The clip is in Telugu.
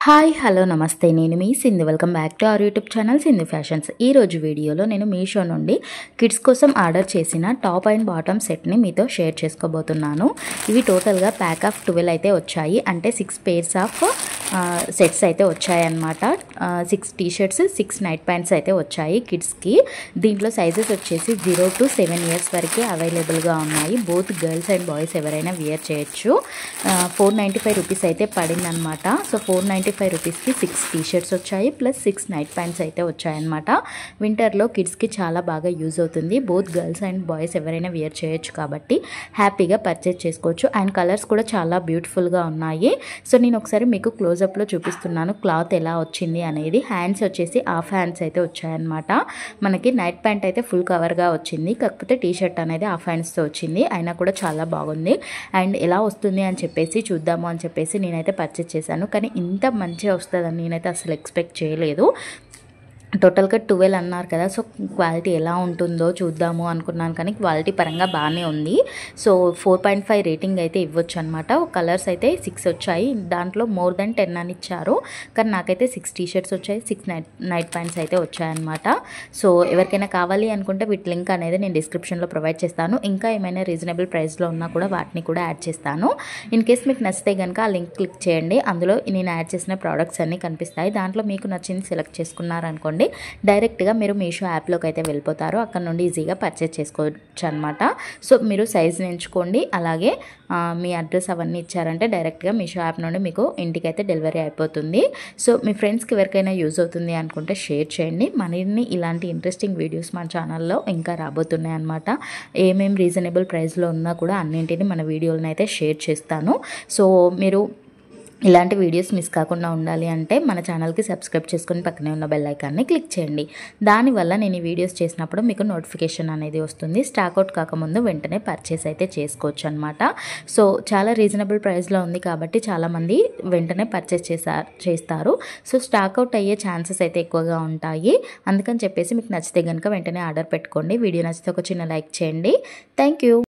హాయ్ హలో నమస్తే నేను మీ Sindhu welcome back to our YouTube channel Sindhu fashions. ఈ రోజు వీడియోలో నేను మీషో నుండి కిడ్స్ కోసం ఆర్డర్ చేసిన టాప్ అండ్ బాటమ్ సెట్ని మీతో షేర్ చేసుకోబోతున్నాను. ఇవి టోటల్గా ప్యాక్ ఆఫ్ 12 అయితే వచ్చాయి, అంటే 6 పేర్స్ ఆఫ్ సెట్స్ అయితే వచ్చాయన్నమాట. 6 టీ-షర్ట్స్ 6 నైట్ ప్యాంట్స్ అయితే వచ్చాయి కిడ్స్కి. దీంట్లో సైజెస్ వచ్చేసి 0 to 7 years వరకు అవైలబుల్గా ఉన్నాయి. బోత్ గర్ల్స్ అండ్ బాయ్స్ ఎవరైనా వేర్ చేయొచ్చు. 495 రూపీస్ అయితే పడిందనమాట. సో 495 రూపీస్కి 6 టీ-షర్ట్స్ వచ్చాయి ప్లస్ 6 నైట్ ప్యాంట్స్ అయితే వచ్చాయన్నమాట. వింటర్లో కిడ్స్కి చాలా బాగా యూజ్ అవుతుంది. బోత్ గర్ల్స్ అండ్ బాయ్స్ ఎవరైనా వేర్ చేయొచ్చు కాబట్టి హ్యాపీగా పర్చేజ్ చేసుకోవచ్చు. అండ్ కలర్స్ కూడా చాలా బ్యూటిఫుల్గా ఉన్నాయి. సో నేను ఒకసారి మీకు క్లోజప్లో చూపిస్తున్నాను క్లాత్ ఎలా వచ్చింది అనేది. హ్యాండ్స్ వచ్చేసి హాఫ్ హ్యాండ్స్ అయితే వచ్చాయన్నమాట. మనకి నైట్ ప్యాంట్ అయితే ఫుల్ కవర్గా వచ్చింది, కాకపోతే టీ-షర్ట్ అనేది హాఫ్ హ్యాండ్స్తో వచ్చింది. అయినా కూడా చాలా బాగుంది. అండ్ ఎలా వస్తుంది అని చెప్పేసి చూద్దాము అని చెప్పేసి నేనైతే పర్చేజ్ చేశాను. కానీ ఇంత మంచిగా వస్తుందని నేనైతే అసలు ఎక్స్పెక్ట్ చేయలేదు. టోటల్గా 12 అన్నారు కదా, సో క్వాలిటీ ఎలా ఉంటుందో చూద్దాము అనుకున్నాను, కానీ క్వాలిటీ పరంగా బాగానే ఉంది. సో 4.5 రేటింగ్ అయితే ఇవ్వచ్చు అనమాట. కలర్స్ అయితే 6 వచ్చాయి, దాంట్లో మోర్ దెన్ 10 అని ఇచ్చారు, కానీ నాకైతే 6 టీ-షర్ట్స్ వచ్చాయి, 6 నైట్ ప్యాంట్స్ అయితే వచ్చాయన్నమాట. సో ఎవరికైనా కావాలి అనుకుంటే వీటి లింక్ అనేది నేను డిస్క్రిప్షన్లో ప్రొవైడ్ చేస్తాను. ఇంకా ఏమైనా రీజనబుల్ ప్రైస్లో ఉన్నా కూడా వాటిని కూడా యాడ్ చేస్తాను. ఇన్ కేస్ మీకు నచ్చితే కనుక ఆ లింక్ క్లిక్ చేయండి, అందులో నేను యాడ్ చేసిన ప్రోడక్ట్స్ అన్నీ కనిపిస్తాయి. దాంట్లో మీకు నచ్చింది సెలెక్ట్ చేసుకున్నారనుకోండి, డైరెక్ట్గా మీరు మీషో యాప్లోకి అయితే వెళ్ళిపోతారు. అక్కడ నుండి ఈజీగా పర్చేజ్ చేసుకోవచ్చు అనమాట. సో మీరు సైజ్ని ఎంచుకోండి, అలాగే మీ అడ్రస్ అవన్నీ ఇచ్చారంటే డైరెక్ట్గా మీషో యాప్ నుండి మీకు ఇంటికైతే డెలివరీ అయిపోతుంది. సో మీ ఫ్రెండ్స్కి ఎవరికైనా యూజ్ అవుతుంది అనుకుంటే షేర్ చేయండి. మరిన్ని ఇలాంటి ఇంట్రెస్టింగ్ వీడియోస్ మన ఛానల్లో ఇంకా రాబోతున్నాయి అనమాట. ఏమేమి రీజనబుల్ ప్రైస్లో ఉన్నా కూడా అన్నింటినీ మన వీడియోలను అయితే షేర్ చేస్తాను. సో మీరు ఇలాంటి వీడియోస్ మిస్ కాకుండా ఉండాలి అంటే మన ఛానల్కి సబ్స్క్రైబ్ చేసుకొని పక్కనే ఉన్న బెల్ ఐకాన్ని క్లిక్ చేయండి. దానివల్ల నేను ఈ వీడియోస్ చేసినప్పుడు మీకు నోటిఫికేషన్ అనేది వస్తుంది. స్టాక్అవుట్ కాకముందు వెంటనే పర్చేస్ అయితే చేసుకోవచ్చు అనమాట. సో చాలా రీజనబుల్ ప్రైస్లో ఉంది కాబట్టి చాలామంది వెంటనే పర్చేస్ చేస్తారు. సో స్టాక్అవుట్ అయ్యే ఛాన్సెస్ అయితే ఎక్కువగా ఉంటాయి. అందుకని చెప్పేసి మీకు నచ్చితే కనుక వెంటనే ఆర్డర్ పెట్టుకోండి. వీడియో నచ్చితే ఒక చిన్న లైక్ చేయండి. Thank you.